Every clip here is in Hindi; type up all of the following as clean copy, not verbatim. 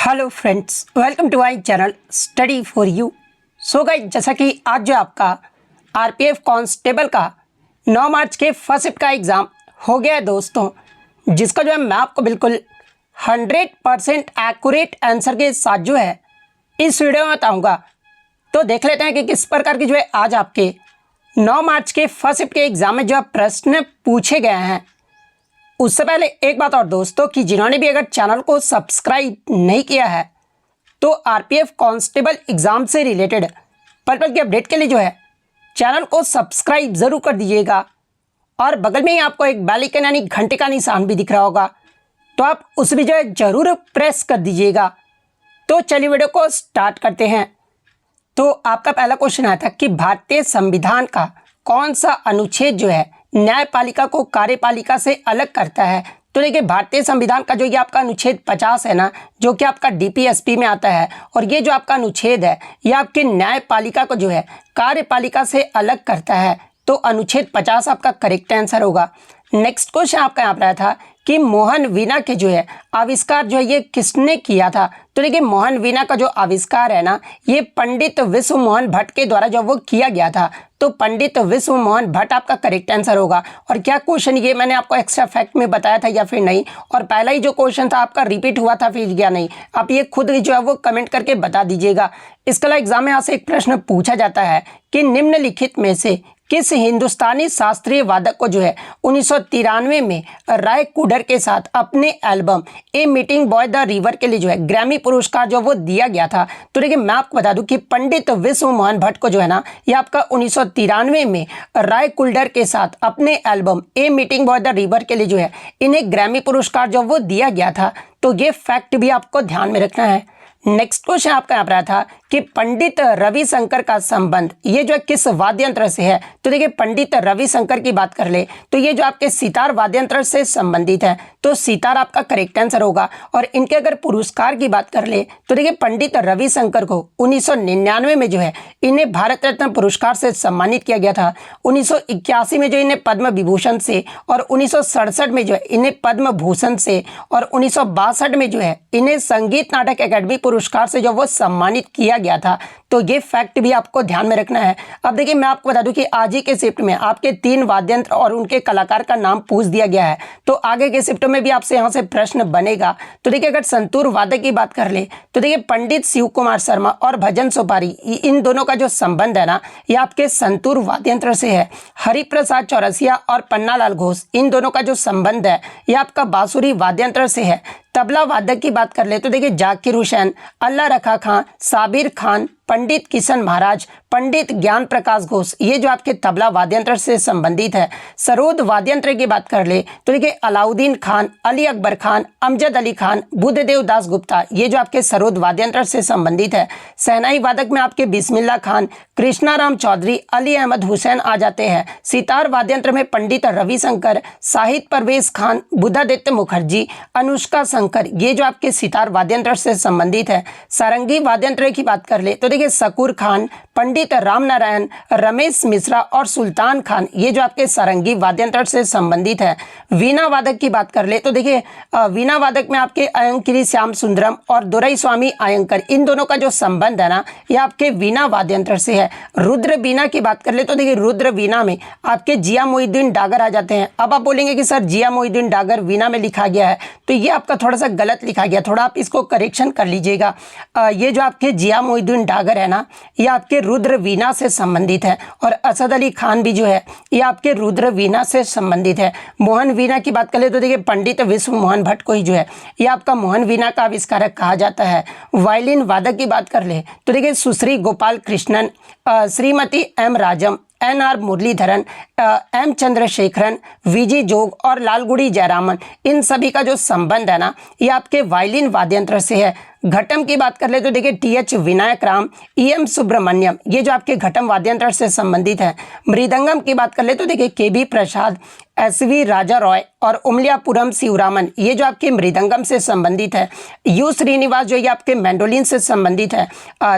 Hello friends, welcome to my channel study for you. So guys, जैसा कि आज जो आपका आरपीएफ कांस्टेबल का 9 मार्च के फर्स्ट शिफ्ट का एग्ज़ाम हो गया है दोस्तों, जिसका जो है मैं आपको बिल्कुल 100% एक्यूरेट आंसर के साथ जो है इस वीडियो में बताऊंगा। तो देख लेते हैं कि किस प्रकार की जो है आज आपके 9 मार्च के फर्स्ट शिफ्ट के एग्ज़ाम में जो प्रश्न पूछे गए हैं। उससे पहले एक बात और दोस्तों, कि जिन्होंने भी अगर चैनल को सब्सक्राइब नहीं किया है तो आरपीएफ कांस्टेबल एग्ज़ाम से रिलेटेड पल पल की अपडेट के लिए जो है चैनल को सब्सक्राइब ज़रूर कर दीजिएगा। और बगल में ही आपको एक बेल आइकन यानी घंटे का निशान भी दिख रहा होगा, तो आप उस भी जो है ज़रूर प्रेस कर दीजिएगा। तो चलिए वीडियो को स्टार्ट करते हैं। तो आपका पहला क्वेश्चन आया था कि भारतीय संविधान का कौन सा अनुच्छेद जो है न्यायपालिका को कार्यपालिका से अलग करता है। तो देखिए, भारतीय संविधान का जो ये आपका अनुच्छेद 50 है ना, जो कि आपका डीपीएसपी में आता है, और ये जो आपका अनुच्छेद है ये आपके न्यायपालिका को जो है कार्यपालिका से अलग करता है। तो अनुच्छेद 50 आपका करेक्ट आंसर होगा। नेक्स्ट क्वेश्चन आपका यहाँ पर आया था कि मोहन वीणा के जो है आविष्कार जो है ये किसने किया था। तो देखिए, मोहन वीणा का जो आविष्कार है ना, ये पंडित विश्व मोहन भट्ट के द्वारा जो वो किया गया था। तो पंडित विश्व मोहन भट्ट आपका करेक्ट आंसर होगा। और क्या क्वेश्चन ये मैंने आपको एक्स्ट्रा फैक्ट में बताया था या फिर नहीं, और पहला ही जो क्वेश्चन था आपका रिपीट हुआ था फिर या नहीं, आप ये खुद जो है वो कमेंट करके बता दीजिएगा। इसके अलावा एग्जाम में यहाँ से एक प्रश्न पूछा जाता है कि निम्नलिखित में से किस हिंदुस्तानी शास्त्रीय वादक को जो है 1993 में राय कुडर के साथ अपने album a meeting boy the river के लिए जो है ग्रैमी पुरस्कार जो वो दिया गया था। तो देखिए, मैं आपको बता दूं कि पंडित विश्व मोहन भट्ट को जो है ना, ये आपका 1993 में राय कुल्डर के साथ अपने album a meeting boy the river के लिए जो है इन्हें ग्रैमी पुरस्कार जो वो दिया गया था। तो ये फैक्ट भी आपको ध्यान में रखना है। नेक्स्ट क्वेश्चन आपका यहाँ पर आया था कि पंडित रविशंकर का संबंध ये जो है किस वाद्य यंत्र से है। तो देखिए, पंडित रविशंकर की बात कर ले तो ये जो आपके सितार वाद्य यंत्र से संबंधित है। तो सितार आपका करेक्ट आंसर होगा। और इनके अगर पुरस्कार की बात कर ले तो देखिए, पंडित रविशंकर को 1999 में जो है इन्हें भारत रत्न पुरस्कार से सम्मानित किया गया था। 1981 में जो इन्हें पद्म विभूषण से, और 1967 में जो है इन्हें पद्म भूषण से, और 1962 में जो है इन्हें संगीत नाटक अकादमी पुरस्कार से जो वो सम्मानित किया गया था। तो ये फैक्ट भी आपको ध्यान में रखना है। अब देखिए, मैं आपको बता दूं कि आज ही के शिफ्ट में आपके 3 वाद्य यंत्र और उनके कलाकार का नाम पूछ दिया गया है। तो आगे के शिफ्ट में भी आपसे यहाँ से प्रश्न बनेगा। तो देखिए, अगर संतूर वादक की बात कर ले तो देखिए, पंडित शिव कुमार शर्मा और भजन सुपारी इन दोनों का जो संबंध है ना, ये आपके संतूर वाद्य यंत्र से है। हरिप्रसाद चौरसिया और पन्नालाल घोष इन दोनों का जो संबंध है ये आपका बांसुरी वाद्य यंत्र से है। तबला वादक की बात कर ले तो देखिए, जाकिर हुसैन, अल्लाह रखा खां, साबिर खान, पंडित किशन महाराज, पंडित ज्ञान प्रकाश घोष ये जो आपके तबला वाद्यंत्र से संबंधित है। सरोद वाद्यंत्र की बात कर ले तो देखिए, अलाउद्दीन खान, अली अकबर खान, अमजद अली खान, बुद्धदेव दास गुप्ता ये जो आपके सरोद वाद्यंत्र से संबंधित है। शहनाई वादक में आपके बिस्मिल्लाह खान, कृष्णाराम चौधरी, अली अहमद हुसैन आ जाते हैं। सितार वाद्यंत्र में पंडित रविशंकर, शाहिद परवेज खान, बुद्धादित्य मुखर्जी, अनुष्का शंकर ये जो आपके सितार वाद्यंत्र से संबंधित है। सारंगी वाद्यंत्र की बात कर ले तो देखिए, शकूर खान, पंडित राम नारायण, रमेश मिश्रा और सुल्तान खान ये जो आपके सारंगी वाद्यंत्र से संबंधित है। वीणा वादक की बात कर ले तो देखिए, वीणा वादक में आपके अयंकिरी श्याम सुंदरम और दुरई स्वामी अयंकर इन दोनों का जो संबंध है ना, ये आपके वीणा वाद्यंत्र से है। रुद्र वीणा की बात कर ले तो देखिए, रुद्र वीणा में आपके जिया मोहिउद्दीन डागर आ जाते हैं। अब आप बोलेंगे कि सर जिया मोहिउद्दीन डागर वीणा में लिखा गया है, तो ये आपका थोड़ा सा गलत लिखा गया, थोड़ा आप इसको करेक्शन कर लीजिएगा। ये जो आपके जिया मोहिउद्दीन डागर है ना, ये आपके रुद्र वीणा से संबंधित है। और असद अली खान भी जो है ये आपके रुद्र वीणा से संबंधित है। मोहन वीणा की बात करें तो देखिए, पंडित विश्व मोहन भट्ट को ही जो है ये आपका मोहन वीणा का आविष्कारक कहा जाता है। वायलिन वादक की बात कर ले तो देखिए, Sushri Gopal Krishnan, Shrimati M Rajam, N R. Muralidharan, M Chandrasekharan, V G Jog और लालगुड़ी जयरामन इन सभी का जो संबंध है ना, ये आपके वायलिन वाद्यंत्र से है। घटम की बात कर ले तो देखिए, टी.एच. विनायक राम, ई.एम. सुब्रमण्यम ये जो आपके घटम वाद्यंत्र से संबंधित है। मृदंगम की बात कर ले तो देखिए, के.बी. प्रसाद, SV राजा रॉय और उमलियापुरम शिवरामन ये जो आपके मृदंगम से संबंधित है, यू श्रीनिवास जो ये आपके मैंडोलिन से संबंधित है,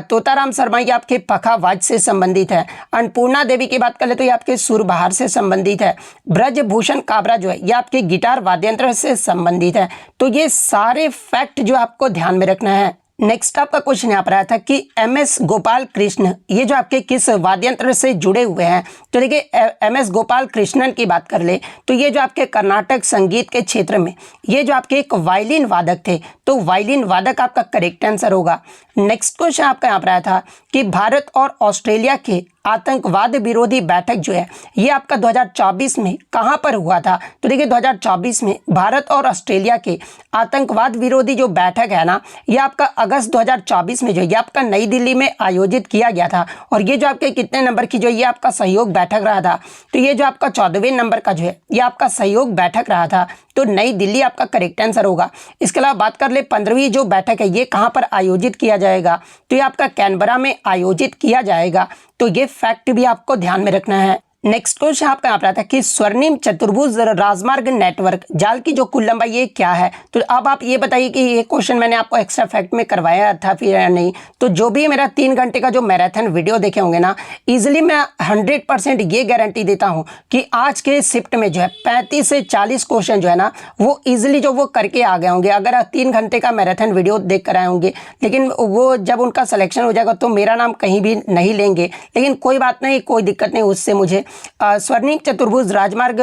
तोताराम शर्मा ये आपके पखावाज से संबंधित है, अन्नपूर्णा देवी की बात कर ले तो ये आपके सुरबहार से संबंधित है, ब्रजभूषण काबरा जो है ये आपके गिटार वाद्यंत्र से संबंधित है। तो ये सारे फैक्ट जो आपको ध्यान में रखना है। नेक्स्ट आपका क्वेश्चन यहाँ पर आया था कि MS गोपाल कृष्ण ये जो आपके किस वाद्यंत्र से जुड़े हुए हैं। तो देखिए MS गोपाल कृष्णन की बात कर ले तो ये जो आपके कर्नाटक संगीत के क्षेत्र में ये जो आपके एक वायलिन वादक थे, तो वायलिन वादक आपका करेक्ट आंसर होगा। नेक्स्ट क्वेश्चन आपका यहाँ पर आया था कि भारत और ऑस्ट्रेलिया के आतंकवाद विरोधी बैठक जो है ये आपका 2024 में कहाँ पर हुआ था। तो देखिए 2024 में भारत और ऑस्ट्रेलिया के आतंकवाद विरोधी जो बैठक है ना, ये आपका अगस्त 2024 में जो ये आपका नई दिल्ली में आयोजित किया गया था। और ये जो आपके कितने नंबर की जो ये आपका सहयोग बैठक रहा था, तो ये जो आपका 14वें नंबर का जो है ये आपका सहयोग बैठक रहा था। तो नई दिल्ली आपका करेक्ट आंसर होगा। इसके अलावा बात कर ले 15वीं जो बैठक है ये कहाँ पर आयोजित किया जाएगा, तो ये आपका कैनबरा में आयोजित किया जाएगा। तो ये फैक्ट भी आपको ध्यान में रखना है। नेक्स्ट क्वेश्चन आपका यहाँ पर आता है कि स्वर्णिम चतुर्भुज राजमार्ग नेटवर्क जाल की जो कुल लंबाई ये क्या है। तो अब आप ये बताइए कि ये क्वेश्चन मैंने आपको एक्स्ट्रा फैक्ट में करवाया था फिर या नहीं। तो जो भी मेरा 3 घंटे का जो मैराथन वीडियो देखे होंगे ना, इजीली मैं 100% ये गारंटी देता हूँ कि आज के शिफ्ट में जो है 35 से 40 क्वेश्चन जो है ना वो ईजिली जो वो करके आ गए होंगे अगर 3 घंटे का मैराथन वीडियो देख कर आए होंगे। लेकिन वो जब उनका सिलेक्शन हो जाएगा तो मेरा नाम कहीं भी नहीं लेंगे, लेकिन कोई बात नहीं, कोई दिक्कत नहीं उससे मुझे। स्वर्णिम चतुर्भुज राजमार्ग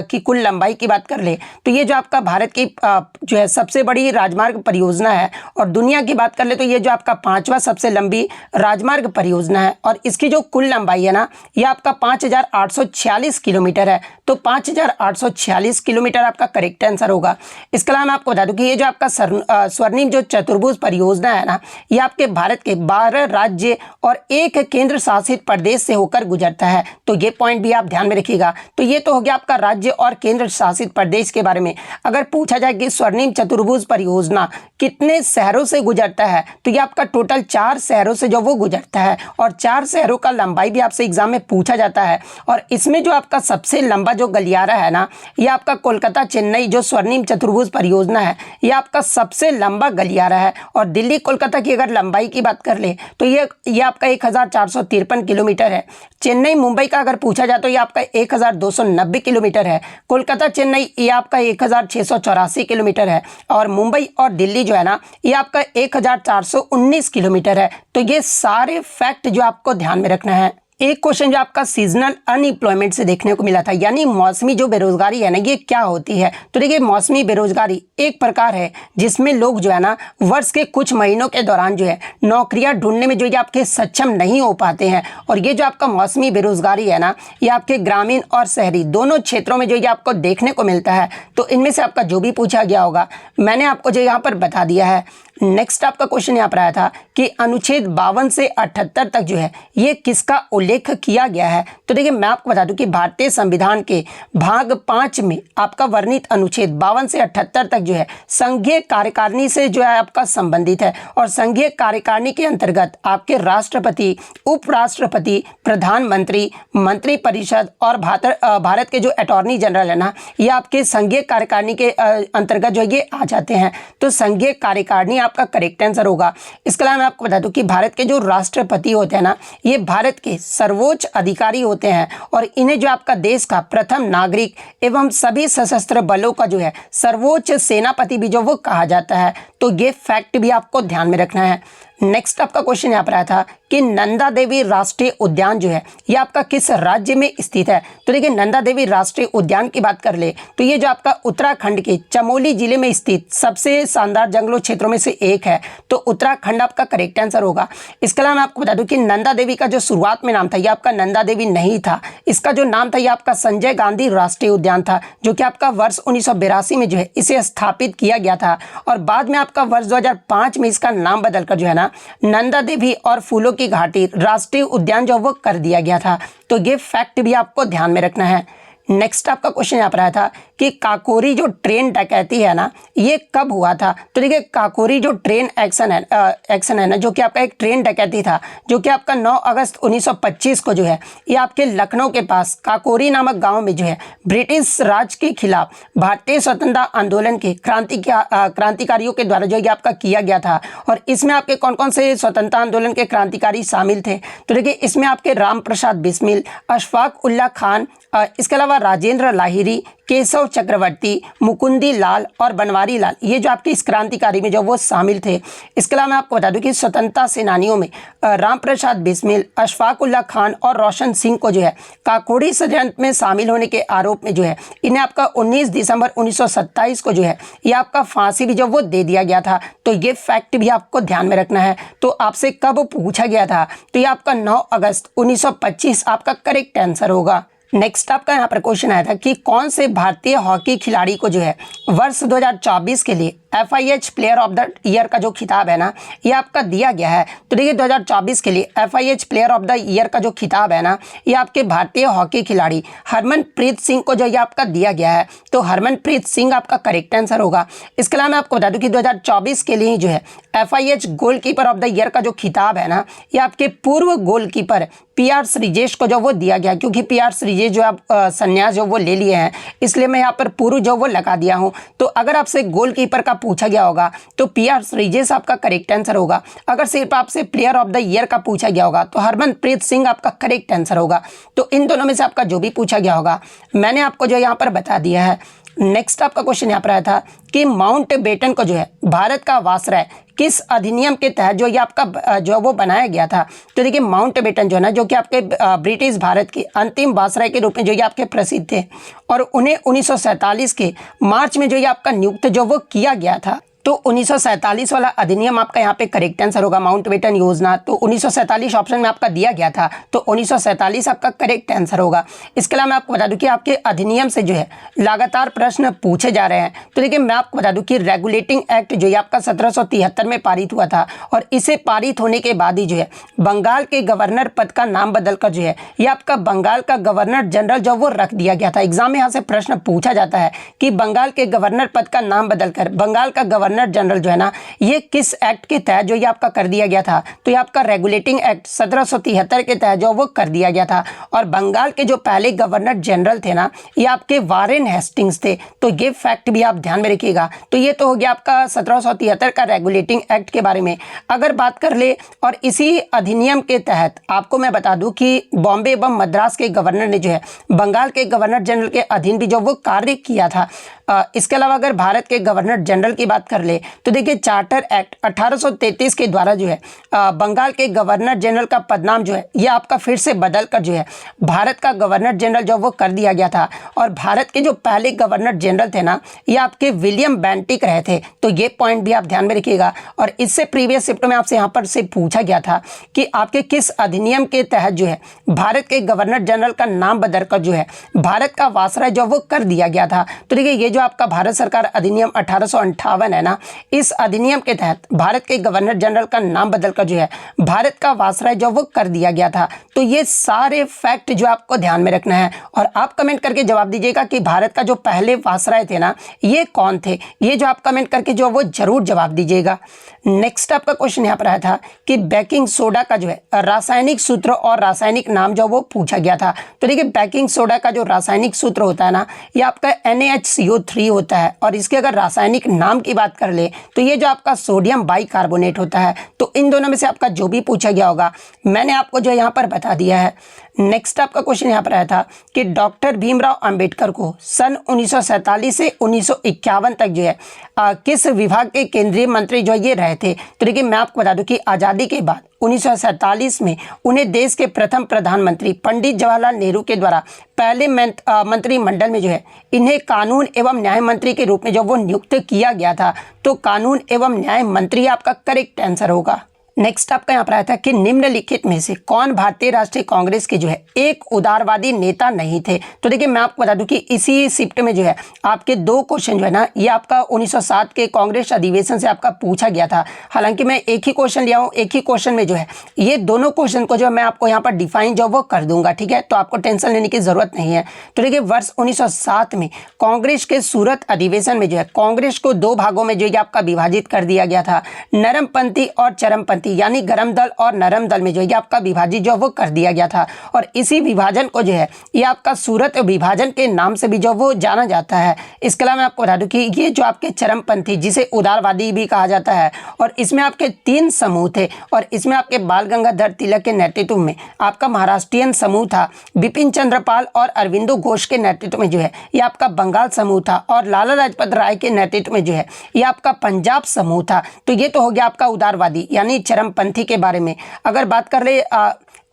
की कुल लंबाई की बात कर ले तो ये जो आपका भारत की जो है सबसे बड़ी राजमार्ग परियोजना है। और दुनिया की बात कर ले तो ये जो आपका 5वां सबसे लंबी राजमार्ग परियोजना है। और इसकी जो कुल लंबाई है ना ये आपका 5846 किलोमीटर है। तो 5846 किलोमीटर आपका करेक्ट आंसर होगा। इसके अलावा मैं आपको बता दूं कि ये जो आपका स्वर्णिम जो चतुर्भुज परियोजना है ना, ये आपके भारत के 12 राज्य और 1 केंद्र शासित प्रदेश से होकर गुजरता है। तो ये पॉइंट भी आप ध्यान में रखिएगा। तो ये तो हो गया आपका राज्य और केंद्र शासित प्रदेश के बारे में। अगर पूछा जाए कि स्वर्णिम चतुर्भुज परियोजना कितने शहरों से गुजरता है, तो ये आपका टोटल 4 शहरों से जो वो गुजरता है। और 4 शहरों का लंबाई भी आपसे एग्जाम में पूछा जाता है। और इसमें जो आपका सबसे लंबा जो गलियारा है ना, ये आपका कोलकाता चेन्नई जो स्वर्णिम चतुर्भुज परियोजना है ये आपका सबसे लंबा गलियारा है। और दिल्ली कोलकाता की अगर लंबाई की बात कर ले तो ये आपका 1453 किलोमीटर है। चेन्नई मुंबई का अगर पूछा जाए तो ये आपका 1290 किलोमीटर है। कोलकाता चेन्नई ये आपका 1684 किलोमीटर है। और मुंबई और दिल्ली जो है ना ये आपका 1419 किलोमीटर है। तो ये सारे फैक्ट जो आपको ध्यान में रखना है। एक क्वेश्चन जो आपका सीजनल अनएम्प्लॉयमेंट से देखने को मिला था, यानी मौसमी जो बेरोजगारी है ना ये क्या होती है। तो देखिए मौसमी बेरोजगारी एक प्रकार है जिसमें लोग जो है ना वर्ष के कुछ महीनों के दौरान जो है नौकरियां ढूंढने में जो ये आपके सक्षम नहीं हो पाते हैं। और ये जो आपका मौसमी बेरोजगारी है ना ये आपके ग्रामीण और शहरी दोनों क्षेत्रों में जो ये आपको देखने को मिलता है। तो इनमें से आपका जो भी पूछा गया होगा मैंने आपको जो यहाँ पर बता दिया है। नेक्स्ट आपका क्वेश्चन यहाँ पर आया था कि अनुच्छेद 52 से 78 तक जो है ये किसका उल्लेख किया गया है। तो देखिए मैं आपको बता दूं कि भारतीय संविधान के भाग 5 में आपका वर्णित अनुच्छेद 52 से 78 तक जो है संघीय कार्यकारिणी से जो है आपका संबंधित है। और संघीय कार्यकारिणी के अंतर्गत आपके राष्ट्रपति, उपराष्ट्रपति, प्रधानमंत्री, मंत्रिपरिषद और भारत के जो अटॉर्नी जनरल है ना ये आपके संघीय कार्यकारिणी के अंतर्गत जो ये आ जाते हैं। तो संघीय कार्यकारिणी आपका करेक्ट आंसर होगा। इसके अलावा मैं आपको बता दूं कि भारत के जो राष्ट्रपति होते हैं ना ये भारत के सर्वोच्च अधिकारी होते हैं। और इन्हें जो आपका देश का प्रथम नागरिक एवं सभी सशस्त्र बलों का जो है सर्वोच्च सेनापति भी जो वो कहा जाता है। तो ये फैक्ट भी आपको ध्यान में रखना है। नेक्स्ट आपका क्वेश्चन यहाँ पर आया था कि नंदा देवी राष्ट्रीय उद्यान जो है ये आपका किस राज्य में स्थित है। तो देखिए नंदा देवी राष्ट्रीय उद्यान की बात कर ले तो ये जो आपका उत्तराखंड के चमोली जिले में स्थित सबसे शानदार जंगलों क्षेत्रों में से एक है। तो उत्तराखंड आपका करेक्ट आंसर होगा। इसके अलावा मैं आपको बता दूं कि नंदा देवी का जो शुरुआत में नाम था ये आपका नंदा देवी नहीं था। इसका जो नाम था ये आपका संजय गांधी राष्ट्रीय उद्यान था, जो कि आपका वर्ष 1982 में जो है इसे स्थापित किया गया था। और बाद में आपका वर्ष 2005 में इसका नाम बदलकर जो है ना नंदा देवी और फूलों की घाटी राष्ट्रीय उद्यान जो वो कर दिया गया था। तो ये फैक्ट भी आपको ध्यान में रखना है। नेक्स्ट आपका क्वेश्चन यहाँ पर आया था कि काकोरी जो ट्रेन डकैती है ना, ये कब हुआ था। तो देखिए काकोरी जो ट्रेन एक्शन है ना, जो कि आपका एक ट्रेन डकैती था, जो कि आपका 9 अगस्त 1925 को जो है ये आपके लखनऊ के पास काकोरी नामक गांव में जो है ब्रिटिश राज के खिलाफ भारतीय स्वतंत्रता आंदोलन के क्रांतिकारियों के द्वारा जो ये आपका किया गया था। और इसमें आपके कौन कौन से स्वतंत्रता आंदोलन के क्रांतिकारी शामिल थे। तो देखिए इसमें आपके राम प्रसाद बिस्मिल, अशफाक उल्ला खान, इसके अलावा राजेंद्र लाहिरी, केशव चक्रवर्ती, मुकुंदी लाल और बनवारी लाल, ये जो आपकी इस क्रांतिकारी में जो वो शामिल थे। इसके अलावा मैं आपको बता दूं कि स्वतंत्रता सेनानियों में राम प्रसाद बिस्मिल, अशफाक उल्ला खान और रोशन सिंह को जो है काकोरी षड्यंत्र में शामिल होने के आरोप में जो है इन्हें आपका 19 दिसंबर 1927 को जो है ये आपका फांसी भी जो वो दे दिया गया था। तो ये फैक्ट भी आपको ध्यान में रखना है। तो आपसे कब पूछा गया था, तो ये आपका 9 अगस्त 1925 आपका करेक्ट आंसर होगा। नेक्स्ट आपका यहाँ पर क्वेश्चन आया था कि कौन से भारतीय हॉकी खिलाड़ी को जो है वर्ष 2024 के लिए FIH player of the year का जो खिताब है ना, ये आपका दिया गया है। तो देखिए 2024 के लिए FIH player of the year का जो खिताब है ना, ये आपके भारतीय हॉकी खिलाड़ी हरमनप्रीत सिंह को जो ये आपका दिया गया है। तो हरमनप्रीत सिंह आपका करेक्ट आंसर होगा। इसके अलावा मैं आपको बता दूं कि 2024 के लिए जो है FIH goalkeeper of the year का जो खिताब है ना, ये आपके पूर्व गोलकीपर PR श्रीजेश को जो वो दिया गया, क्योंकि PR श्रीजेश जो आप संन्यास जो वो ले लिए हैं, इसलिए मैं यहाँ पर पूर्व जो वो लगा दिया हूँ। तो अगर आपसे गोलकीपर का पूछा गया होगा तो PR श्रीजेश आपका करेक्ट आंसर होगा। अगर सिर्फ आपसे प्लेयर ऑफ द ईयर का पूछा गया होगा तो हरमनप्रीत सिंह आपका करेक्ट आंसर होगा। तो इन दोनों में से आपका जो भी पूछा गया होगा मैंने आपको जो यहाँ पर बता दिया है। नेक्स्ट आपका क्वेश्चन यहाँ पर आया था कि माउंट बेटन को जो है भारत का वासराय किस अधिनियम के तहत जो ये आपका जो वो बनाया गया था। तो देखिए माउंट बेटन जो है ना, जो कि आपके ब्रिटिश भारत के अंतिम वासराय के रूप में जो ये आपके प्रसिद्ध थे और उन्हें 1947 के मार्च में जो ये आपका नियुक्त जो वो किया गया था। तो 1947 वाला अधिनियम आपका यहाँ पे करेक्ट आंसर होगा, माउंट बेटन योजना। तो 1947 ऑप्शन में आपका दिया गया था, तो 1947 आपका करेक्ट आंसर होगा। इसके अलावा मैं आपको बता दूं कि आपके अधिनियम से जो है लगातार प्रश्न पूछे जा रहे हैं। तो देखिए मैं आपको बता दूं कि रेगुलेटिंग एक्ट जो है आपका 1773 में पारित हुआ था और इसे पारित होने के बाद ही जो है बंगाल के गवर्नर पद का नाम बदलकर जो है ये आपका बंगाल का गवर्नर जनरल जो वो रख दिया गया था। एग्जाम में यहाँ से प्रश्न पूछा जाता है कि बंगाल के गवर्नर पद का नाम बदलकर बंगाल का गवर्नर जनरल जो है ना, ये किस एक्ट के तहत जो ये आपका कर दिया गया था। तो ये आपका रेगुलेटिंग एक्ट 1773 के तहत जो वो कर दिया गया था। और बंगाल के जो पहले गवर्नर जनरल थे ना, ये आपके वारेन हेस्टिंग्स थे। तो ये फैक्ट भी आप ध्यान में रखिएगा। तो ये तो हो गया आपका 1773 का रेगुलेटिंग एक्ट के बारे में। अगर बात कर ले और इसी अधिनियम के तहत आपको मैं बता दूं कि बॉम्बे एवं मद्रास के गवर्नर ने जो है बंगाल के गवर्नर जनरल के अधीन भी जो वो कार्य किया था। इसके अलावा अगर भारत के गवर्नर जनरल की बात कर ले तो देखिए चार्टर एक्ट 1833 के द्वारा जो है बंगाल के गवर्नर जनरल का पदनाम जो है ये आपका फिर से बदल कर जो है भारत का गवर्नर जनरल जो वो कर दिया गया था। और भारत के जो पहले गवर्नर जनरल थे ना, ये आपके विलियम बेंटिक रहे थे। तो ये पॉइंट भी आप ध्यान में रखिएगा। और इससे प्रीवियस शिफ्ट में आपसे यहाँ पर से पूछा गया था कि आपके किस अधिनियम के तहत जो है भारत के गवर्नर जनरल का नाम बदलकर जो है भारत का वासराय जो वो कर दिया गया था। तो देखिए ये जो आपका भारत सरकार अधिनियम 1858 है ना, इस अधिनियम के तहत भारत के गवर्नर जनरल का नाम बदलकर जो है भारत का वासराय जो वो कर दिया गया था। तो ये सारे फैक्ट जो आपको ध्यान में रखना है और आप कमेंट करके जवाब दीजिएगा कि भारत का जो पहले वासराय थे ना, ये कौन थे। ये जो आप कमेंट करके जो वो जरूर जवाब दीजिएगा। नेक्स्ट आपका क्वेश्चन यहाँ पर आया था कि बेकिंग सोडा का जो है रासायनिक सूत्र और रासायनिक नाम जो वो पूछा गया था। तो देखिए बेकिंग सोडा का जो रासायनिक सूत्र होता है ना, ये आपका NaHCO3 होता है। और इसके अगर रासायनिक नाम की बात कर ले तो ये जो आपका सोडियम बाइकार्बोनेट होता है। तो इन दोनों में से आपका जो भी पूछा गया होगा मैंने आपको जो यहाँ पर बता दिया है। नेक्स्ट आपका क्वेश्चन यहाँ पर आया था कि डॉक्टर भीमराव अंबेडकर को सन 1947 से 1951 तक जो है किस विभाग के केंद्रीय मंत्री जो ये रहे थे। तो देखिए मैं आपको बता दूं कि आज़ादी के बाद 1947 में उन्हें देश के प्रथम प्रधानमंत्री पंडित जवाहरलाल नेहरू के द्वारा पहले मंत्रिमंडल में जो है इन्हें कानून एवं न्याय मंत्री के रूप में जो वो नियुक्त किया गया था। तो कानून एवं न्याय मंत्री आपका करेक्ट आंसर होगा। नेक्स्ट आपका यहाँ पर आया था कि निम्नलिखित में से कौन भारतीय राष्ट्रीय कांग्रेस के जो है एक उदारवादी नेता नहीं थे। तो देखिए मैं आपको बता दूं कि इसी शिफ्ट में जो है आपके दो क्वेश्चन जो है ना ये आपका 1907 के कांग्रेस अधिवेशन से आपका पूछा गया था। हालांकि मैं एक ही क्वेश्चन लिया हूँ, एक ही क्वेश्चन में जो है ये दोनों क्वेश्चन को जो मैं आपको यहाँ पर डिफाइन जो वो कर दूंगा, ठीक है, तो आपको टेंशन लेने की जरूरत नहीं है। तो देखिए वर्ष 1907 में कांग्रेस के सूरत अधिवेशन में जो है कांग्रेस को दो भागों में जो है आपका विभाजित कर दिया गया था, नरमपंथी और चरमपंथी यानी गरम दल और नरम दल में जो है आपका विभाजित जो वो कर दिया गया था। और इसी विभाजन को जो है ये आपका सूरत विभाजन के नाम से भी जो वो जाना जाता है। इसके अलावा मैं आपको बता दूं कि ये जो आपके चरमपंथी जिसे उदारवादी भी कहा जाता है और इसमें आपके 3 समूह थे और इसमें आपके बाल गंगाधर तिलक के नेतृत्व में आपका महाराष्ट्रियन समूह था, बिपिन चंद्र पाल और अरविंदो घोष के नेतृत्व में जो है ये आपका बंगाल समूह था और लाला लाजपत राय के नेतृत्व में जो है ये आपका पंजाब समूह था। तो ये तो हो गया आपका उदारवादी यानी चरमपंथी के बारे में। अगर बात कर ले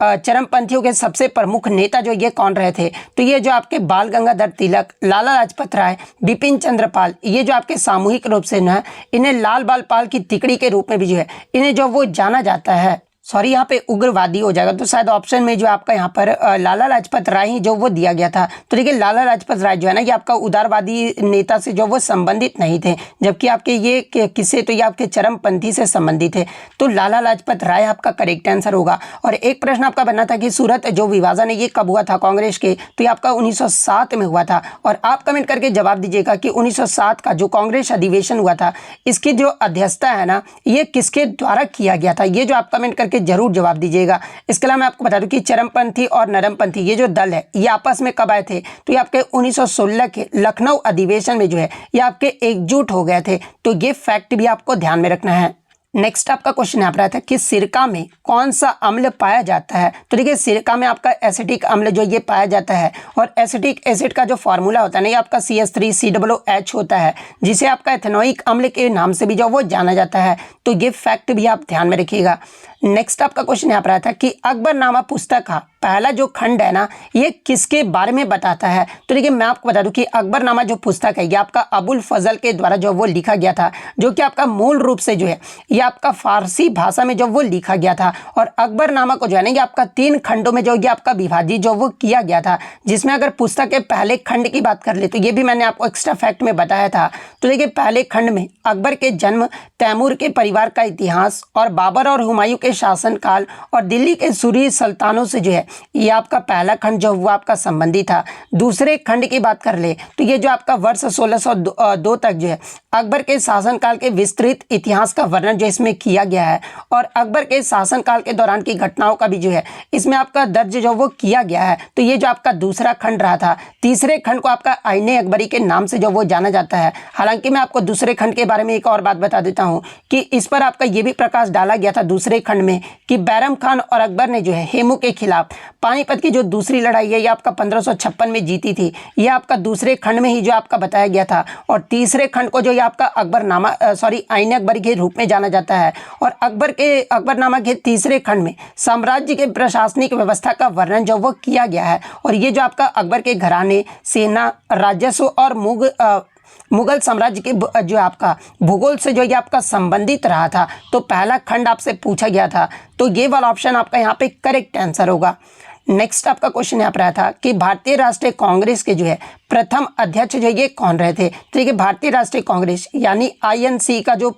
चरमपंथियों के सबसे प्रमुख नेता जो ये कौन रहे थे, तो ये जो आपके बाल गंगाधर तिलक, लाला लाजपत राय, बिपिन चंद्र पाल, ये जो आपके सामूहिक रूप से ना इन्हें लाल बाल पाल की तिकड़ी के रूप में भी जो है इन्हें जो वो जाना जाता है। सॉरी यहाँ पे उग्रवादी हो जाएगा, तो शायद ऑप्शन में जो आपका यहाँ पर लाला लाजपत राय ही जो वो दिया गया था। तो देखिए लाला लाजपत राय जो है ना ये आपका उदारवादी नेता से जो वो संबंधित नहीं थे, जबकि आपके ये किससे, तो ये आपके चरमपंथी से संबंधित है। तो लाला लाजपत राय आपका करेक्ट आंसर होगा। और एक प्रश्न आपका बनना था कि सूरत जो विभाजन है ये कब हुआ था कांग्रेस के, तो ये आपका 1907 में हुआ था। और आप कमेंट करके जवाब दीजिएगा कि 1907 का जो कांग्रेस अधिवेशन हुआ था इसकी जो अध्यक्षता है ना ये किसके द्वारा किया गया था, ये जो आप कमेंट करके जरूर जवाब दीजिएगा। इसके अलावा मैं आपको बता दूं कि चरमपंथी और नरमपंथी ये जो दल है ये आपस में कब आए थे, तो ये आपके 1916 के लखनऊ अधिवेशन में जो है ये आपके एकजुट हो गए थे। तो ये फैक्ट भी आपको ध्यान में रखना है। नेक्स्ट आपका क्वेश्चन यहाँ पर आता है कि सिरका में कौन सा अम्ल पाया जाता है। तो देखिए सिरका में आपका एसिटिक अम्ल जो ये पाया जाता है और एसिटिक एसिड का जो फॉर्मूला होता है ना ये आपका CH3COOH होता है, जिसे आपका एथेनोइक अम्ल के नाम से भी जो वो जाना जाता है। तो ये फैक्ट भी आप ध्यान में रखिएगा। नेक्स्ट आपका क्वेश्चन यहाँ पर आता है कि अकबरनामा पुस्तक का पहला जो खंड है ना ये किसके बारे में बताता है। तो देखिए मैं आपको बता दूं कि अकबरनामा जो पुस्तक है ये आपका अबुल फजल के द्वारा जो वो लिखा गया था, जो कि आपका मूल रूप से जो है ये आपका फारसी भाषा में जो वो लिखा गया था। और अकबरनामा को जो है ना ये आपका 3 खंडों में जो ये आपका विभाजित जो वो किया गया था, जिसमें अगर पुस्तक के पहले खंड की बात कर ले तो ये भी मैंने आपको एक्स्ट्रा फैक्ट में बताया था। तो देखिए पहले खंड में अकबर के जन्म, तैमूर के परिवार का इतिहास और बाबर और हुमायूं के शासनकाल और दिल्ली के सूरी सुल्तानों से जो है ये आपका पहला खंड जो वो आपका संबंधित था। दूसरे खंड की बात कर ले तो ये जो आपका वर्ष 1602 तक जो है अकबर के शासनकाल के विस्तृत इतिहास का वर्णन जो इसमें किया गया है और अकबर के शासनकाल के दौरान की घटनाओं का भी जो है इसमें आपका दर्ज जो वो किया गया है। तो ये जो आपका दूसरा खंड रहा था। तीसरे खंड को आपका आईने अकबरी के नाम से जो वो जाना जाता है। हालांकि मैं आपको दूसरे खंड के बारे में एक और बात बता देता हूँ कि इस पर आपका ये भी प्रकाश डाला गया था दूसरे खंड में कि बैरम खान और अकबर ने जो है हेमू के खिलाफ पानीपत की जो दूसरी लड़ाई है ये आपका 1556 में जीती थी। ये आपका दूसरे खंड में ही जो आपका बताया गया था। और तीसरे खंड को जो ये आपका आईने अकबरी के रूप में जाना जाता है। और अकबरनामा के तीसरे खंड में साम्राज्य के प्रशासनिक व्यवस्था का वर्णन जो वो किया गया है। और ये जो आपका अकबर के घराने, सेना, राजस्व और मुगल साम्राज्य के जो आपका भूगोल से जो ये आपका संबंधित रहा था। तो पहला खंड आपसे पूछा गया था, तो ये वाला ऑप्शन आपका यहाँ पे करेक्ट आंसर होगा। नेक्स्ट आपका क्वेश्चन यहाँ पर आया था कि भारतीय राष्ट्रीय कांग्रेस के जो है प्रथम अध्यक्ष जो ये कौन रहे थे। तो देखिए भारतीय राष्ट्रीय कांग्रेस यानी INC का जो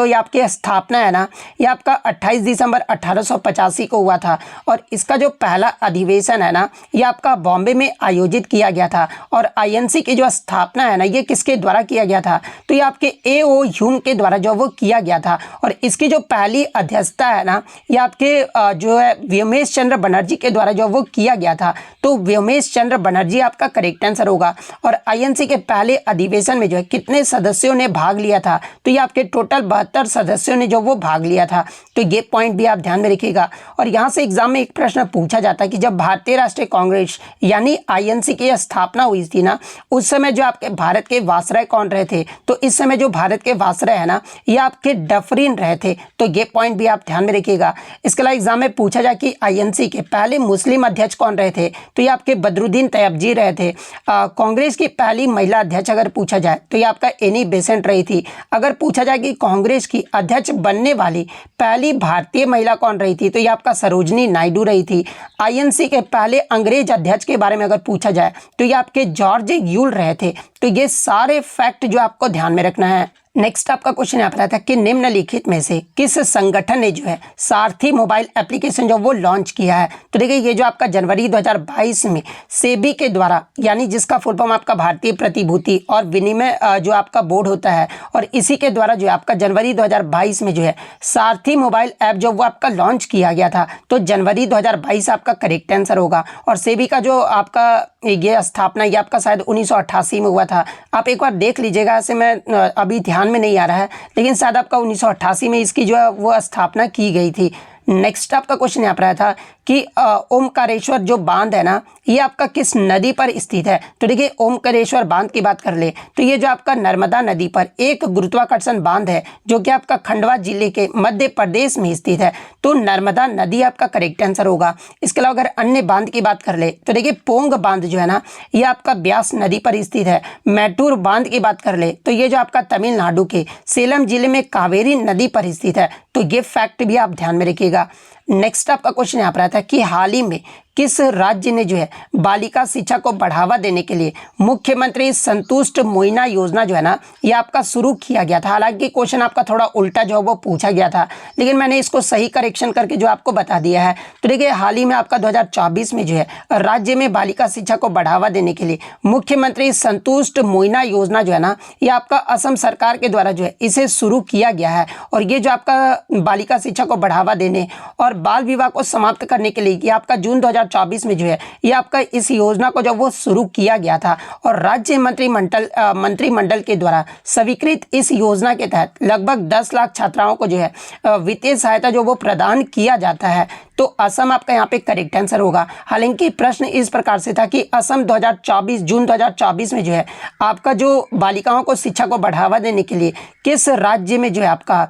आपकी स्थापना है ना ये आपका 28 दिसंबर 1885 को हुआ था। और इसका जो पहला अधिवेशन है ना ये आपका बॉम्बे में आयोजित किया गया था। और INC की जो स्थापना है ना ये किसके द्वारा किया गया था, तो ये आपके A.O. ह्यूम के द्वारा जो वो किया गया था। और इसकी जो पहली अध्यक्षता है ना ये आपके जो है व्योमेश चंद्र बनर्जी के द्वारा जो वो किया गया था। तो व्योमेश चंद्र बनर्जी आपका करेक्ट आंसर होगा। और INC के पहले अधिवेशन में जो है कितने सदस्यों ने भाग लिया था, तो ये आपके टोटल 72 सदस्यों ने जो वो भाग लिया था। तो ये पॉइंट भी आप ध्यान में रखिएगा। और यहाँ से एग्जाम में एक प्रश्न पूछा जाता है कि जब भारतीय राष्ट्रीय कांग्रेस यानी INC की स्थापना हुई थी ना उस समय जो आपके भारत के वासराय कौन रहे थे, तो इस समय जो भारत के वासराय है ना ये आपके डफरिन रहे थे। तो ये पॉइंट भी आप ध्यान में रखिएगा। इसके अलावा एग्जाम में पूछा जाए कि INC के पहले मुस्लिम अध्यक्ष कौन रहे थे, तो ये आपके बदरुद्दीन तैयबजी रहे थे। कांग्रेस की पहली महिला अध्यक्ष अगर पूछा जाए तो ये आपका एनी बेसेंट रही थी। अगर पूछा जाए कि कांग्रेस की अध्यक्ष बनने वाली पहली भारतीय महिला कौन रही थी, तो ये आपका सरोजनी नायडू रही थी। आईएनसी के पहले अंग्रेज अध्यक्ष के बारे में अगर पूछा जाए तो ये आपके जॉर्ज यूल रहे थे। तो ये सारे फैक्ट जो आपको ध्यान में रखना है। नेक्स्ट आपका क्वेश्चन यहाँ पर आता है कि निम्नलिखित में से किस संगठन ने जो है सारथी मोबाइल एप्लीकेशन जो वो लॉन्च किया है। तो देखिए ये जो आपका जनवरी 2022 में सेबी के द्वारा, यानी जिसका फुल फॉर्म आपका भारतीय प्रतिभूति और विनिमय जो आपका बोर्ड होता है, और इसी के द्वारा जो आपका जनवरी 2022 में जो है सारथी मोबाइल ऐप जो वो आपका लॉन्च किया गया था। तो जनवरी 2022 आपका करेक्ट आंसर होगा। और सेबी का जो आपका ये स्थापना ये आपका शायद 1988 में हुआ था। आप एक बार देख लीजिएगा, ऐसे मैं अभी ध्यान में नहीं आ रहा है, लेकिन शायद आपका 1988 में इसकी जो है वो स्थापना की गई थी। नेक्स्ट आपका क्वेश्चन यहाँ पर आया था कि ओमकारेश्वर जो बांध है ना, ये आपका किस नदी पर स्थित है। तो देखिए ओमकारेश्वर बांध की बात कर ले तो ये जो आपका नर्मदा नदी पर एक गुरुत्वाकर्षण बांध है जो कि आपका खंडवा जिले के मध्य प्रदेश में स्थित है। तो नर्मदा नदी आपका करेक्ट आंसर होगा। इसके अलावा अगर अन्य बांध की बात कर ले तो देखिए पोंग बांध जो है ना, ये आपका ब्यास नदी पर स्थित है। मैटूर बांध की बात कर ले तो ये जो आपका तमिलनाडु के सेलम जिले में कावेरी नदी पर स्थित है। तो ये फैक्ट भी आप ध्यान में रखिएगा। नेक्स्ट आपका क्वेश्चन यहाँ पर आता है कि हाल ही में किस राज्य ने जो है बालिका शिक्षा को बढ़ावा देने के लिए मुख्यमंत्री संतुष्ट मोइना योजना जो है ना, ये आपका शुरू किया गया था। हालांकि क्वेश्चन आपका थोड़ा उल्टा जो है वो पूछा गया था, लेकिन मैंने इसको सही करेक्शन करके जो आपको बता दिया है। तो देखिए हाल ही में आपका 2024 में जो है राज्य में बालिका शिक्षा को बढ़ावा देने के लिए मुख्यमंत्री संतुष्ट मोइना योजना जो है ना, ये आपका असम सरकार के द्वारा जो है इसे शुरू किया गया है। और ये जो आपका बालिका शिक्षा को बढ़ावा देने और बाल विवाह को समाप्त करने के लिए ये आपका जून 2024 में जो है ये आपका इस योजना को जब वो शुरू किया गया था, और राज्य मंत्रिमंडल के द्वारा स्वीकृत इस योजना के तहत लगभग 10 लाख छात्राओं को जो है वित्तीय सहायता जो वो प्रदान किया जाता है। तो असम आपका यहाँ पे करेक्ट आंसर होगा। हालांकि प्रश्न इस प्रकार से था कि असम जून 2024 में जो है आपका जो बालिकाओं को शिक्षा को बढ़ावा देने के लिए किस राज्य में जो है आपका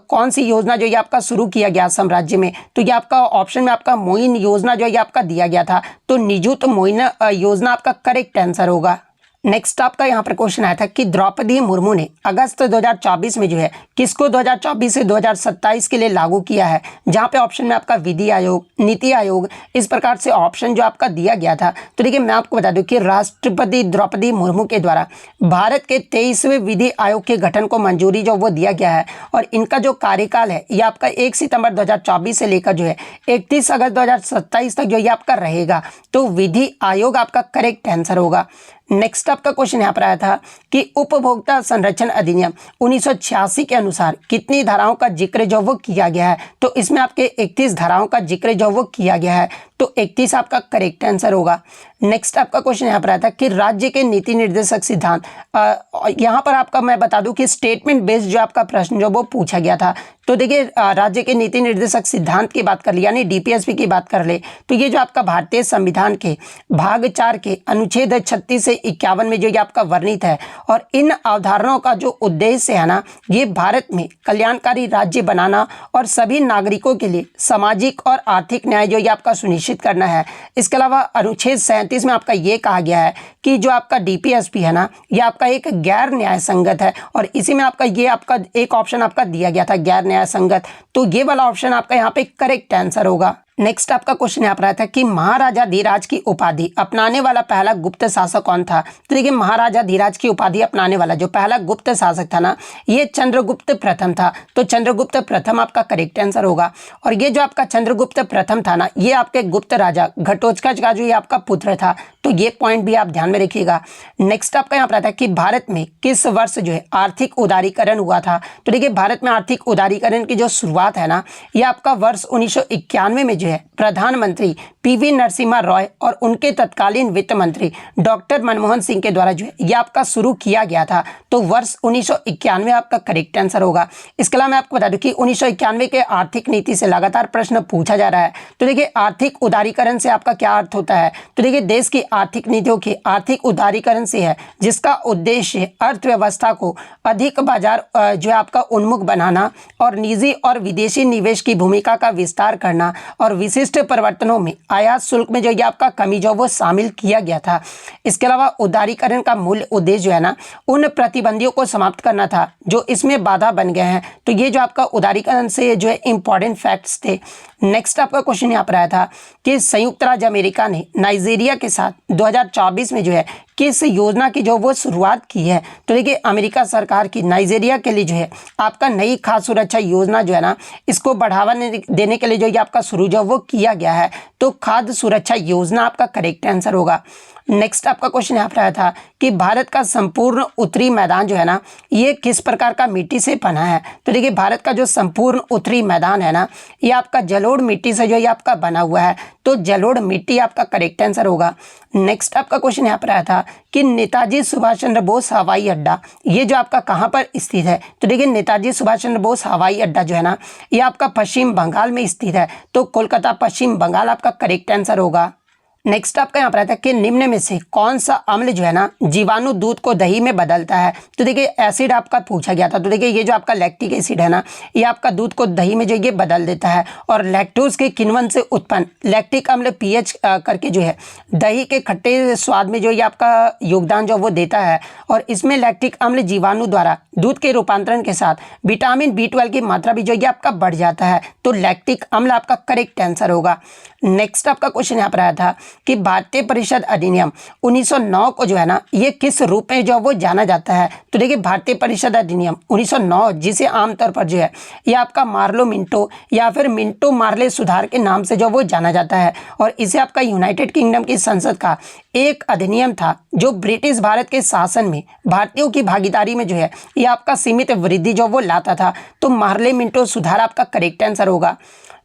कौन सी योजना जो ये आपका शुरू किया गया असम राज्य में। तो ये आपका ऑप्शन में आपका मोइन योजना जो ये आपका दिया गया था। तो निजुत मोइन योजना आपका करेक्ट आंसर होगा। नेक्स्ट आपका यहाँ पर क्वेश्चन आया था कि द्रौपदी मुर्मू ने अगस्त 2024 में जो है किसको 2024 से 2027 के लिए लागू किया है, जहाँ पे ऑप्शन में आपका विधि आयोग, नीति आयोग, इस प्रकार से ऑप्शन जो आपका दिया गया था। तो देखिए मैं आपको बता दूं कि राष्ट्रपति द्रौपदी मुर्मू के द्वारा भारत के 23वें विधि आयोग के गठन को मंजूरी जो वो दिया गया है, और इनका जो कार्यकाल है ये आपका 1 सितंबर 2024 से लेकर जो है 31 अगस्त 2027 तक जो ये आपका रहेगा। तो विधि आयोग आपका करेक्ट आंसर होगा। नेक्स्ट आपका क्वेश्चन यहाँ पर आया था कि उपभोक्ता संरक्षण अधिनियम 1986 के अनुसार कितनी धाराओं का जिक्र जो वो किया गया है। तो इसमें आपके 31 धाराओं का जिक्र जो वो किया गया है। तो 31 आपका करेक्ट आंसर होगा। नेक्स्ट आपका क्वेश्चन यहाँ पर आता है कि राज्य के नीति निर्देशक सिद्धांत, यहाँ पर आपका मैं बता दूं कि स्टेटमेंट बेस्ड जो आपका प्रश्न जो वो पूछा गया था। तो देखिए राज्य के नीति निर्देशक सिद्धांत की बात कर ले, यानी डीपीएसपी की बात कर ले, तो ये जो आपका भारतीय संविधान के भाग 4 के अनुच्छेद 36 से 51 में जो ये आपका वर्णित है, और इन अवधारणाओं का जो उद्देश्य है ना, ये भारत में कल्याणकारी राज्य बनाना और सभी नागरिकों के लिए सामाजिक और आर्थिक न्याय जो ये आपका सुनिश्चित करना है। इसके अलावा अनुच्छेद 37 में आपका ये कहा गया है कि जो आपका डीपीएसपी है ना, ये आपका एक गैर न्याय संगत है, और इसी में आपका ये आपका एक ऑप्शन आपका दिया गया था गैर न्याय संगत। तो ये वाला ऑप्शन आपका यहाँ पे करेक्ट आंसर होगा। नेक्स्ट आपका क्वेश्चन यहाँ पर आया था कि महाराजा धीराज की उपाधि अपनाने वाला पहला गुप्त शासक कौन था। तो देखिए महाराजा धीराज की उपाधि अपनाने वाला जो पहला गुप्त शासक था ना, ये चंद्रगुप्त प्रथम था। तो चंद्रगुप्त प्रथम आपका करेक्ट आंसर होगा। और ये जो आपका चंद्रगुप्त प्रथम था ना, ये आपके गुप्त राजा घटोत्कच का जो ये आपका पुत्र था। तो ये पॉइंट भी आप ध्यान में रखिएगा। नेक्स्ट आपका यहाँ पर आता है कि भारत में किस वर्ष जो है आर्थिक उदारीकरण हुआ था। तो देखिए भारत में आर्थिक उदारीकरण की जो शुरुआत है ना, ये आपका वर्ष 1991 में जो है प्रधानमंत्री पीवी नरसिम्हा रॉय और उनके तत्कालीन वित्त मंत्री डॉक्टर मनमोहन सिंह के द्वारा जो है ये आपका शुरू किया गया था। तो वर्ष 1991 आपका करेक्ट आंसर होगा। इसके अलावा मैं आपको बता दूं कि 1991 के आर्थिक नीति से लगातार प्रश्न पूछा जा रहा है। तो देखिए आर्थिक उदारीकरण से आपका क्या अर्थ होता है। तो देखिए देश की आर्थिक नीतियों के आर्थिक उदारीकरण से है, जिसका उद्देश्य अर्थव्यवस्था को अधिक बाजार जो है आपका उन्मुख बनाना और निजी और विदेशी निवेश की भूमिका का विस्तार करना और विशिष्ट परिवर्तनों में आयात शुल्क में जो ये आपका कमी जो वो शामिल किया गया था। इसके अलावा उदारीकरण का मूल उद्देश्य जो है ना उन प्रतिबंधियों को समाप्त करना था जो इसमें बाधा बन गए हैं। तो ये जो आपका उदारीकरण से जो है इंपॉर्टेंट फैक्ट्स थे। नेक्स्ट आपका क्वेश्चन यहाँ पर आया था कि संयुक्त राज्य अमेरिका ने नाइजीरिया के साथ 2024 में जो है किस योजना की जो वो शुरुआत की है। तो देखिए अमेरिका सरकार की नाइजीरिया के लिए जो है आपका नई खाद्य सुरक्षा योजना जो है ना इसको बढ़ावा देने के लिए जो ये आपका शुरू जो वो किया गया है। तो खाद्य सुरक्षा योजना आपका करेक्ट आंसर होगा। नेक्स्ट आपका क्वेश्चन यहाँ पर आया था कि भारत का संपूर्ण उत्तरी मैदान जो है ना ये किस प्रकार का मिट्टी से बना है। तो देखिए भारत का जो संपूर्ण उत्तरी मैदान है ना ये आपका जलोढ़ मिट्टी से जो ये आपका बना हुआ है। तो जलोढ़ मिट्टी आपका करेक्ट आंसर होगा। नेक्स्ट आपका क्वेश्चन यहाँ पर आया था कि नेताजी सुभाष चंद्र बोस हवाई अड्डा ये जो आपका कहाँ पर स्थित है। तो देखिए नेताजी सुभाष चंद्र बोस हवाई अड्डा जो है ना ये आपका पश्चिम बंगाल में स्थित है। तो कोलकाता पश्चिम बंगाल आपका करेक्ट आंसर होगा। नेक्स्ट आपका यहाँ पर आता है कि निम्न में से कौन सा अम्ल जो है ना जीवाणु दूध को दही में बदलता है। तो देखिए एसिड आपका पूछा गया था। तो देखिए ये जो आपका लैक्टिक एसिड है ना ये आपका दूध को दही में जो ये बदल देता है और लैक्टोज के किण्वन से उत्पन्न लैक्टिक अम्ल पीएच करके जो है दही के खट्टे स्वाद में जो ये आपका योगदान जो वो देता है। और इसमें लैक्टिक अम्ल जीवाणु द्वारा दूध के रूपांतरण के साथ विटामिन B12 की मात्रा भी जो ये आपका बढ़ जाता है। तो लैक्टिक अम्ल आपका करेक्ट आंसर होगा। नेक्स्ट आपका क्वेश्चन यहाँ पर आया था कि भारतीय परिषद अधिनियम 1909 को जो है ना ये किस रूप में जो वो जाना जाता है। तो देखिए भारतीय परिषद अधिनियम 1909 जिसे आमतौर पर जो है ये आपका मार्लो मिंटो या फिर मिंटो मार्ले सुधार के नाम से जो वो जाना जाता है। और इसे आपका यूनाइटेड किंगडम की संसद का एक अधिनियम था जो ब्रिटिश भारत के शासन में भारतीयों की भागीदारी में जो है ये आपका सीमित वृद्धि जो वो लाता था। तो मार्ले मिंटो सुधार आपका करेक्ट आंसर होगा।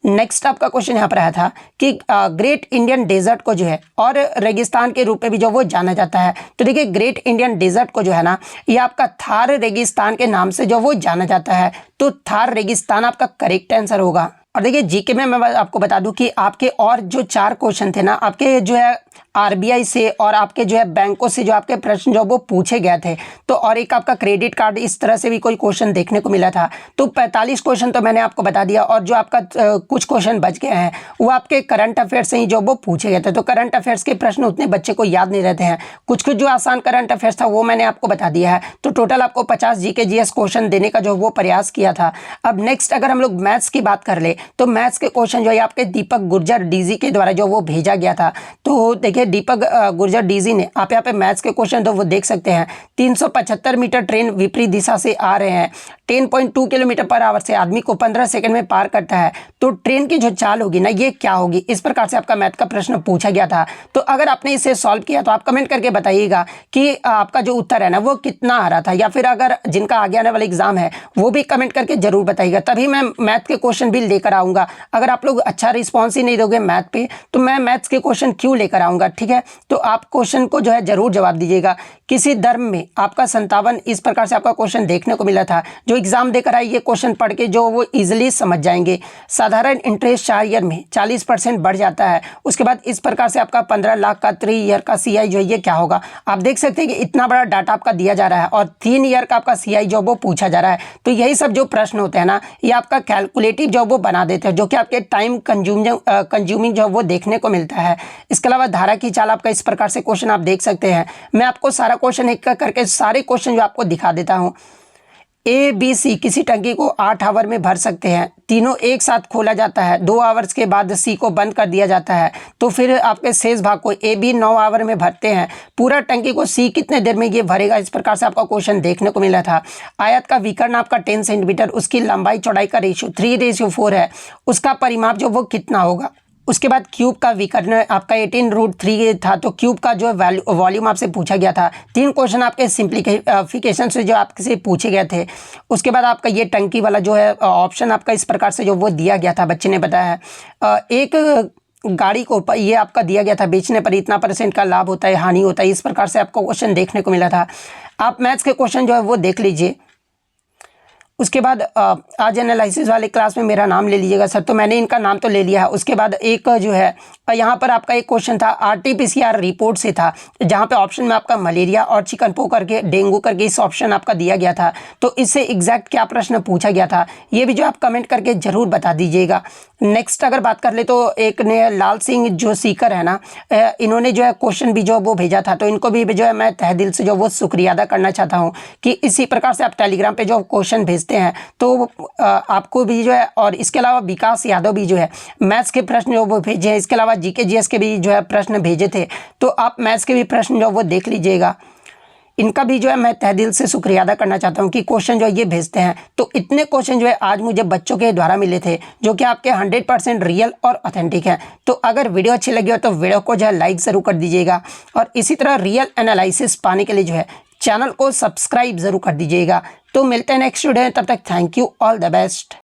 नेक्स्ट आपका क्वेश्चन यहाँ पर आया था कि ग्रेट इंडियन डेजर्ट को जो है और रेगिस्तान के रूप में भी जो वो जाना जाता है। तो देखिए ग्रेट इंडियन डेजर्ट को जो है ना ये आपका थार रेगिस्तान के नाम से जो वो जाना जाता है। तो थार रेगिस्तान आपका करेक्ट आंसर होगा। और देखिए जीके में मैं आपको बता दूं कि आपके और जो 4 क्वेश्चन थे ना आपके जो है आरबीआई से और आपके जो है बैंकों से जो आपके प्रश्न जो वो पूछे गए थे। तो और एक आपका क्रेडिट कार्ड इस तरह से भी कोई क्वेश्चन देखने को मिला था। तो 45 क्वेश्चन तो मैंने आपको बता दिया और जो आपका कुछ क्वेश्चन बच गए हैं वो आपके करंट अफेयर्स से ही जो वो पूछे गए थे। तो करंट अफेयर्स के प्रश्न उतने बच्चे को याद नहीं रहते हैं। कुछ जो आसान करंट अफेयर्स था वो मैंने आपको बता दिया है। तो टोटल आपको 50 जीके जीएस क्वेश्चन देने का जो वो प्रयास किया था। अब नेक्स्ट अगर हम लोग मैथ्स की बात कर ले तो मैथ्स के क्वेश्चन जो है आपके दीपक गुर्जर डीजी के द्वारा जो वो भेजा गया था। तो देखिए दीपक गुर्जर डीजी ने आप यहाँ पे मैथ्स के क्वेश्चन तो वो देख सकते हैं। 375 मीटर ट्रेन विपरीत दिशा से आ रहे हैं, 10.2 किलोमीटर पर आवर से आदमी को 15 सेकंड में पार करता है। तो ट्रेन की जो चाल होगी ना ये क्या होगी। इस प्रकार से आपका मैथ का प्रश्न पूछा गया था। तो अगर आपने इसे सॉल्व किया तो आप कमेंट करके बताइएगा कि आपका जो उत्तर है ना वो कितना आ रहा था। या फिर अगर जिनका आगे आने वाला एग्जाम है वो भी कमेंट करके जरूर बताइएगा, तभी मैं मैथ के क्वेश्चन भी लेकर आऊँगा। अगर आप लोग अच्छा रिस्पॉन्स ही नहीं दोगे मैथ पे तो मैं मैथ्स के क्वेश्चन क्यों लेकर आऊँगा। ठीक है, तो आप क्वेश्चन को जो है जरूर जवाब दीजिएगा। किसी धर्म में आपका 57 इस प्रकार से आपका क्वेश्चन देखने को मिला था। जो एग्जाम देकर आए ये क्वेश्चन पढ़ के जो वो इजीली समझ जाएंगे। साधारण इंटरेस्ट 4 ईयर में 40% बढ़ जाता है। उसके बाद इस प्रकार से आपका 15 लाख का 3 ईयर का CI जो है ये क्या होगा। आप देख सकते हैं कि इतना बड़ा डाटा आपका दिया जा रहा है और 3 ईयर का आपका CI जो वो पूछा जा रहा है। तो यही सब जो प्रश्न होते हैं ना ये आपका कैलकुलेटिव जो वो बना देते हैं, जो कि आपके टाइम कंज्यूमिंग जो वो देखने को मिलता है। इसके अलावा धारा की चाल आपका इस प्रकार से क्वेश्चन आप देख सकते हैं। मैं आपको सारा क्वेश्चन एक करके सारे क्वेश्चन जो आपको दिखा देता हूं। ABC किसी टंकी को 8 आवर में भर सकते हैं। तीनों एक साथ खोला जाता है। 2 आवर्स के बाद C को बंद कर दिया जाता है। तो फिर आपके शेष भाग को AB 9 आवर में भरते हैं। पूरा टंकी को C कितने देर में ये भरेगा। इस प्रकार से आपका क्वेश्चन देखने को मिला था। आयत का विकर्ण आपका 10 सेंटीमीटर, उसकी लंबाई चौड़ाई का रेशियो 3:4 है। उसका परिमाप जो वो कितना होगा। उसके बाद क्यूब का विकर्ण आपका 18√3 था। तो क्यूब का जो वॉल्यूम आपसे पूछा गया था। 3 क्वेश्चन आपके सिंप्लीफिकेशन से जो आपसे पूछे गए थे। उसके बाद आपका ये टंकी वाला जो है ऑप्शन आपका इस प्रकार से जो वो दिया गया था, बच्चे ने बताया है। एक गाड़ी को ये आपका दिया गया था, बेचने पर इतना % का लाभ होता है, हानि होता है। इस प्रकार से आपको क्वेश्चन देखने को मिला था। आप मैथ्स के क्वेश्चन जो है वो देख लीजिए। उसके बाद आज एनालिसिस वाले क्लास में मेरा नाम ले लीजिएगा सर, तो मैंने इनका नाम तो ले लिया है। उसके बाद एक जो है यहाँ पर आपका एक क्वेश्चन था RT-PCR रिपोर्ट से था, जहाँ पे ऑप्शन में आपका मलेरिया और चिकनपॉक्स करके डेंगू करके इस ऑप्शन आपका दिया गया था। तो इससे एग्जैक्ट क्या प्रश्न पूछा गया था ये भी जो आप कमेंट करके ज़रूर बता दीजिएगा। नेक्स्ट अगर बात कर ले तो एक ने लाल सिंह जो सीकर है ना, इन्होंने जो है क्वेश्चन भी जो वो भेजा था, तो इनको भी जो है मैं तहे दिल से जो वो शुक्रिया अदा करना चाहता हूँ कि इसी प्रकार से आप टेलीग्राम पे जो क्वेश्चन भेजते हैं तो आपको भी जो है। और इसके अलावा विकास यादव भी जो है मैथ्स के प्रश्न जो वो भेजे हैं, इसके अलावा GK GS के भी जो है प्रश्न भेजे थे, तो आप मैथ्स के भी प्रश्न जो वो देख लीजिएगा। इनका भी जो है मैं तहे दिल से शुक्रिया अदा करना चाहता हूँ कि क्वेश्चन जो है ये भेजते हैं। तो इतने क्वेश्चन जो है आज मुझे बच्चों के द्वारा मिले थे जो कि आपके 100% रियल और ऑथेंटिक हैं। तो अगर वीडियो अच्छी लगी हो तो वीडियो को जो है लाइक ज़रूर कर दीजिएगा, और इसी तरह रियल एनालिसिस पाने के लिए जो है चैनल को सब्सक्राइब ज़रूर कर दीजिएगा। तो मिलते हैं नेक्स्ट वीडियो में, तब तक thank you, all the best.